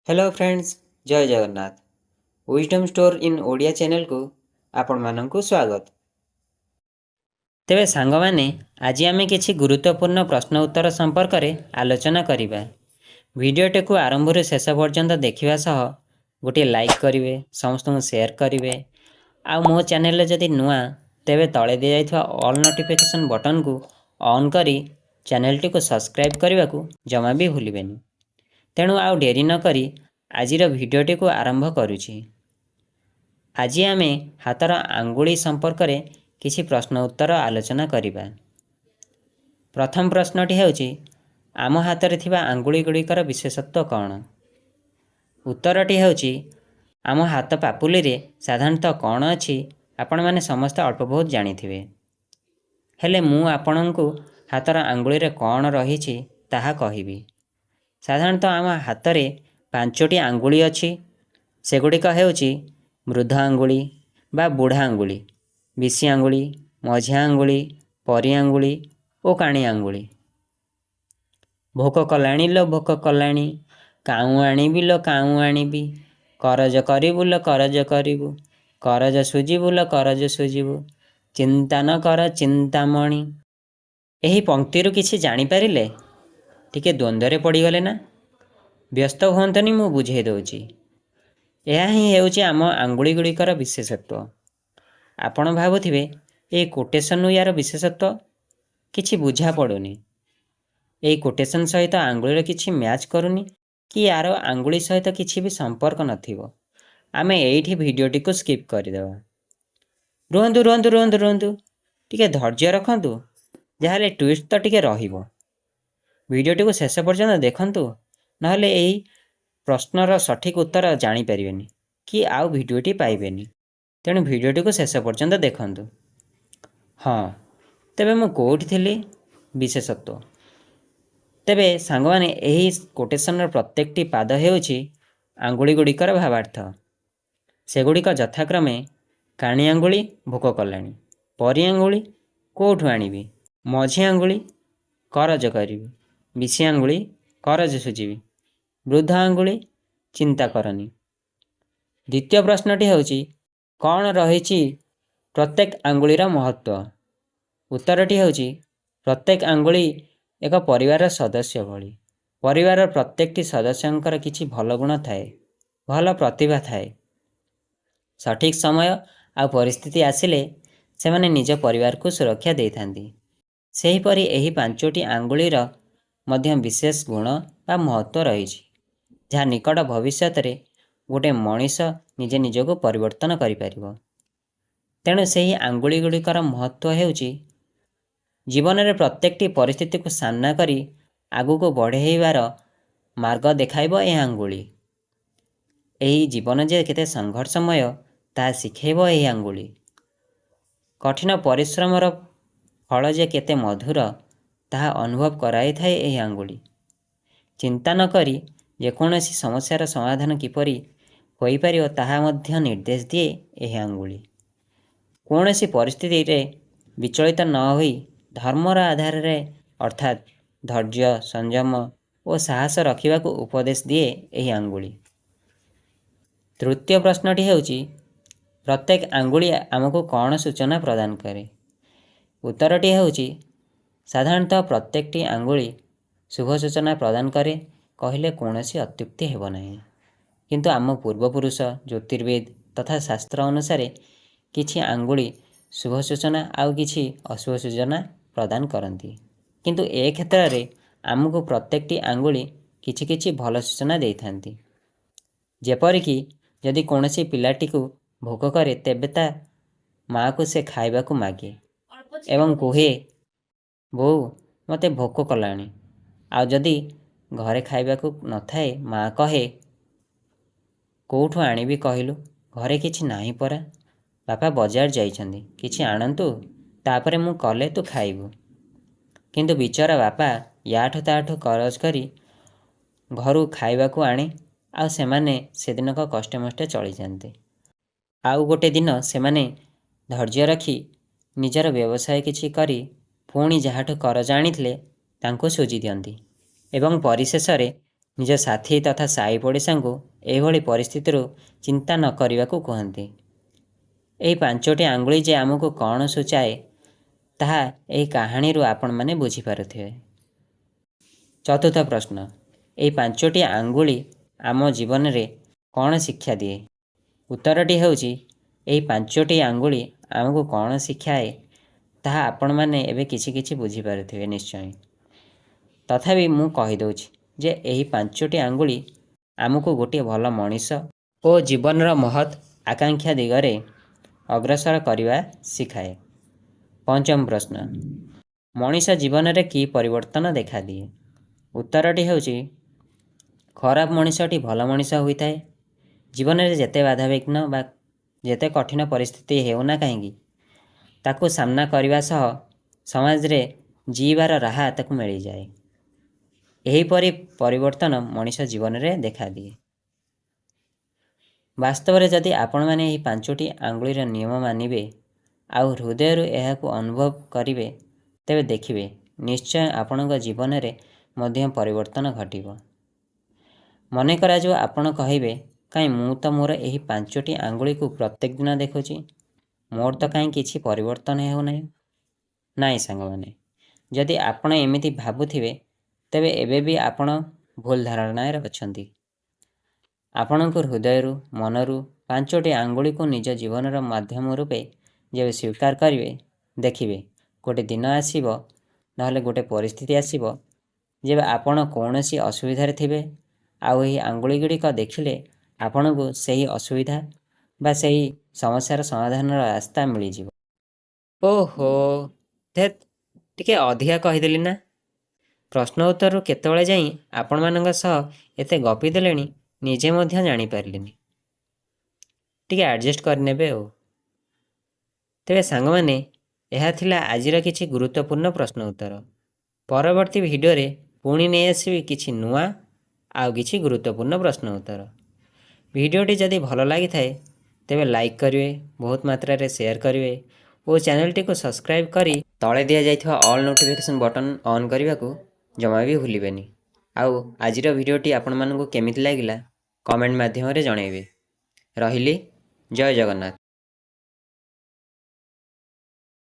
Hello friends, जय Jagannath. Wisdom store in Odia channel को आपण मानंकु स्वागत। तेबे सांग माने आज आमे किछि गुरुत्वपूर्ण प्रश्न उत्तर संपर्क रे आलोचना करिबा। वीडियोटे को आरंभ रे शेष पर्यंत देखिबा सह गोटे लाइक करिवे, समस्त को शेयर करिवे। आ मो चैनल रे जदि नुआ तेबे तळे दे जाइथवा ऑल नोटिफिकेशन बटन को ऑन करी चैनल टी को सब्सक्राइब करबा को जमा भी भूलिबेनी। तेणु आउ डेरी न करी आजिर भिडियोटी को आरंभ करुछि। आज आमे हातर आंगुली संपर्क रे किछि प्रश्न उत्तर आलोचना करिबा। प्रथम प्रश्नटी हेउछि आम हातरे थिबा आंगुली गुड़िकर विशेषत्व कौन? उत्तरटी हेउछि आम हाथ पापुली रे साधारणतः कौन अछि आपण माने समस्त अल्प बहुत जानिथिबे। हेले मु आपणंकु हातर आंगुली रे कौन रहिछि ताहा कहिबी। साधारणतः आम हातरे 5टी आंगुली अछि। सेगुड़िक हेउछि मृद आंगुली बा बुढ़ा आंगुली, बिशी आंगुली, मझिया आंगुली, परी आंगुली और काणी आंगुली। भोक कलाणी लो भोक कलाणी, काऊ आनिबी लो काऊ आनिबी, करज करिबु लो करज करिबु, करज सुजिबु लो करज सुजिबु, चिंता न कर चिंतामणि। एही पंक्तिरु किछि जानि पारिले? टिके द्वंद्वरे पड़ीगले ना? व्यस्त हुअंतनी मु बुझे दउछि। यह ही हेउछि आम आंगुली गुड़िकर विशेषत्व। आपण भाबुथिबे ए कोटेशन यार विशेषत्व किछि बुझा पड़ुनी। ए कोटेशन सहित आंगुली किछि मैच करूनी कि यार आंगुली सहित किछि भी संपर्क नथिबो। आमे एइठी भिडियोटी को स्किप करदेवा। रुहंतु रुहंतु रुहंतु रुहंतु टिके धैर्य रखंतु, जाहाले ट्विस्ट तो टिके रहिबो। भिडियोटी को शेष पर्यंत देखंतु, नहले एही प्रश्नर सठिक उत्तर जानी परिबेनी कि आउ भिडियोटी पाइबेनी। तेणु भिडियोटी को शेष पर्यंत देखंतु। हाँ, तेबे मु कोठी थिली विशेषत्व। तेबे सांगमाने एही कोटेशनर प्रत्येकटी पाद हेउछि आंगुली गुड़िकर भावार्थ। सेगुड़िक यथाक्रमे काणी आंगुली भोक कलाणी, परी आंगुली कोठु आनिबी, मझी आंगुली करज करिबी, बिशी आंगुली करज सुजिबी, वृद्ध आंगुली चिंता करनी। द्वितीय प्रश्नटी हेउछि कौन रहिछि प्रत्येक आंगुलीर महत्व? उत्तरटी हेउछि प्रत्येक आंगुली एक परिवार सदस्य भली। परिवार प्रत्येकटी सदस्यंकर किछि भल गुण थाए, भल प्रतिभा थाए। सठिक समय आ परिस्थिति आसिले सेमाने निज परिवार को सुरक्षा देइथांती। सेहीपरि एही 5टी आंगुलीर मध्य विशेष गुण बा महत्व रहिछि, जहाँ निकट भविष्य रे गोटे मनीष निजे निजको परिवर्तन करिपारिबो। तेणु सेही आंगुली गुड़िकर महत्व हेउछि जीवन रे प्रत्येकटी परिस्थिति को सामना करी आगु को बढ़ेइबार मार्ग देखाइबो ए आंगुली। एही जीवन जे केते संघर्षमय ता शिखेइबो एही आंगुली। कठिन परिश्रमर फल जे केते मधुर ताहा अनुभव कराई थाए एही आंगुली। चिंता न करी जेकोसी समस्यार समाधान किपरि होई पारिबो ताहा मध्य निर्देश दिए एही आंगुली। कोनोसी परिस्थिति रे विचलित न होई धर्मर आधार रे अर्थात धैर्य संयम और साहस रखिबा को उपदेश दिए एही आंगुली। तृतीय प्रश्नटी हेउछि प्रत्येक आंगुली आमको कौन सूचना प्रदान करे? उत्तरटी हेउछि साधारणतः प्रत्येकटी आंगुली शुभ सूचना प्रदान करे कहले कौनसी अत्युक्ति हेब नाही। किंतु आम पूर्वपुरुष ज्योतिर्विद तथा शास्त्र अनुसारे किछि आंगुली शुभ सूचना आउ किछि अशुभ सूचना प्रदान करती। किंतु ए क्षेत्र रे आमको प्रत्येकटी आंगुली किछि किछि भल सूचना देइथांती। जेपरिकी यदि कौनसी पिलाटी को भोक करे तेबे ता माँ को से खाइबा को मागे एवं कुहे बो मते भोक कलाणी। आ जदि घरे खाइबा को न थाए माँ कहे कोठु आनिबी कहिलु, घरे किछि नाही परा, बापा बजार जाइछन्ती किछि आणन्तु तापरे मु कले तू खाइबु। किंतु बिचारा बापा याठु ताठु करज करी घरु खाइबा को आणे आ सेमाने सेदिनक कष्टे मष्टे चली जाते। आउ गोटे दिन सेमाने धैर्य रखी निजर व्यवसाय किछि करी पुणी जहाठु करज आनिथिले तांको सुझी दियंती एवं परिशेष रे ନିଜ ସାଥୀ ତଥା ସାହି ପଡ଼ିଶାଙ୍କୁ ଏହିଭଳି ପରିସ୍ଥିତିରୁ ଚିନ୍ତା ନ କରିବାକୁ କୁହନ୍ତି। ଏହି 5ଟି ଆଙ୍ଗୁଳି ଯେ ଆମକୁ କ'ଣ ସୂଚାଏ ତାହା ଏହି କାହାଣୀରୁ ଆପଣମାନେ ବୁଝିପାରୁଥିବେ। ଚତୁର୍ଥ ପ୍ରଶ୍ନ, ଏହି 5ଟି ଆଙ୍ଗୁଳି ଆମ ଜୀବନରେ କ'ଣ ଶିକ୍ଷା ଦିଏ? ଉତ୍ତରଟି ହେଉଛି ଏହି 5ଟି ଆଙ୍ଗୁଳି ଆମକୁ କ'ଣ ଶିଖାଏ ତାହା ଆପଣମାନେ ଏବେ କିଛି କିଛି ବୁଝିପାରୁଥିବେ ନିଶ୍ଚୟ। ତଥାପି ମୁଁ କହିଦେଉଛି ଯେ ଏହି 5ଟି ଆଙ୍ଗୁଳି ଆମକୁ ଗୋଟିଏ ଭଲ ମଣିଷ ଓ ଜୀବନର ମହତ୍ ଆକାଂକ୍ଷା ଦିଗରେ ଅଗ୍ରସର କରିବା ଶିଖାଏ। ପଞ୍ଚମ ପ୍ରଶ୍ନ, ମଣିଷ ଜୀବନରେ କି ପରିବର୍ତ୍ତନ ଦେଖାଦିଏ? ଉତ୍ତରଟି ହେଉଛି ଖରାପ ମଣିଷଟି ଭଲ ମଣିଷ ହୋଇଥାଏ। ଜୀବନରେ ଯେତେ ବାଧାବିଘ୍ନ ବା ଯେତେ କଠିନ ପରିସ୍ଥିତି ହେଉନା କାହିଁକି ତାକୁ ସାମ୍ନା କରିବା ସହ ସମାଜରେ ଜୀଇବାର ରାହା ତାକୁ ମିଳିଯାଏ। ଏହିପରି ପରିବର୍ତ୍ତନ ମଣିଷ ଜୀବନରେ ଦେଖାଦିଏ। ବାସ୍ତବରେ ଯଦି ଆପଣମାନେ ଏହି 5ଟି ଆଙ୍ଗୁଳିର ନିୟମ ମାନିବେ ଆଉ ହୃଦୟରୁ ଏହାକୁ ଅନୁଭବ କରିବେ ତେବେ ଦେଖିବେ ନିଶ୍ଚୟ ଆପଣଙ୍କ ଜୀବନରେ ମଧ୍ୟ ପରିବର୍ତ୍ତନ ଘଟିବ। ମନେ କରାଯିବ ଆପଣ କହିବେ, କାହିଁ ମୁଁ ତ ମୋର ଏହି 5ଟି ଆଙ୍ଗୁଳିକୁ ପ୍ରତ୍ୟେକ ଦିନ ଦେଖୁଛି, ମୋର ତ କାହିଁ କିଛି ପରିବର୍ତ୍ତନ ହେଉନାହିଁ। ନାଇଁ ସାଙ୍ଗମାନେ, ଯଦି ଆପଣ ଏମିତି ଭାବୁଥିବେ ତେବେ ଏବେ ବି ଆପଣ ଭୁଲ ଧାରଣାରେ ଅଛନ୍ତି। ଆପଣଙ୍କ ହୃଦୟରୁ ମନରୁ 5ଟି ଆଙ୍ଗୁଳିକୁ ନିଜ ଜୀବନର ମାଧ୍ୟମ ରୂପେ ଯେବେ ସ୍ୱୀକାର କରିବେ ଦେଖିବେ ଗୋଟେ ଦିନ ଆସିବ ନହେଲେ ଗୋଟେ ପରିସ୍ଥିତି ଆସିବ ଯେବେ ଆପଣ କୌଣସି ଅସୁବିଧାରେ ଥିବେ ଆଉ ଏହି ଆଙ୍ଗୁଳି ଗୁଡ଼ିକ ଦେଖିଲେ ଆପଣଙ୍କୁ ସେହି ଅସୁବିଧା ବା ସେହି ସମସ୍ୟାର ସମାଧାନର ରାସ୍ତା ମିଳିଯିବ। ଓହୋ, ଧେତ୍, ଟିକେ ଅଧିକା କହିଦେଲି ନା? ପ୍ରଶ୍ନ ଉତ୍ତରରୁ କେତେବେଳେ ଯାଇ ଆପଣମାନଙ୍କ ସହ ଏତେ ଗପି ଦେଲେଣି ନିଜେ ମଧ୍ୟ ଜାଣିପାରିଲିନି। ଟିକେ ଆଡ଼ଜଷ୍ଟ କରିନେବେ ଆଉ। ତେବେ ସାଙ୍ଗମାନେ, ଏହା ଥିଲା ଆଜିର କିଛି ଗୁରୁତ୍ୱପୂର୍ଣ୍ଣ ପ୍ରଶ୍ନ ଉତ୍ତର। ପରବର୍ତ୍ତୀ ଭିଡ଼ିଓରେ ପୁଣି ନେଇ ଆସିବି କିଛି ନୂଆ ଆଉ କିଛି ଗୁରୁତ୍ୱପୂର୍ଣ୍ଣ ପ୍ରଶ୍ନ ଉତ୍ତର। ଭିଡ଼ିଓଟି ଯଦି ଭଲ ଲାଗିଥାଏ ତେବେ ଲାଇକ୍ କରିବେ, ବହୁତ ମାତ୍ରାରେ ସେୟାର କରିବେ ଓ ଚ୍ୟାନେଲଟିକୁ ସବସ୍କ୍ରାଇବ୍ କରି ତଳେ ଦିଆଯାଇଥିବା ଅଲ୍ ନୋଟିଫିକେସନ୍ ବଟନ୍ ଅନ୍ କରିବାକୁ ଜମା ବି ଭୁଲିବେନି। ଆଉ ଆଜିର ଭିଡ଼ିଓଟି ଆପଣମାନଙ୍କୁ କେମିତି ଲାଗିଲା କମେଣ୍ଟ ମାଧ୍ୟମରେ ଜଣାଇବେ। ରହିଲି, ଜୟ ଜଗନ୍ନାଥ।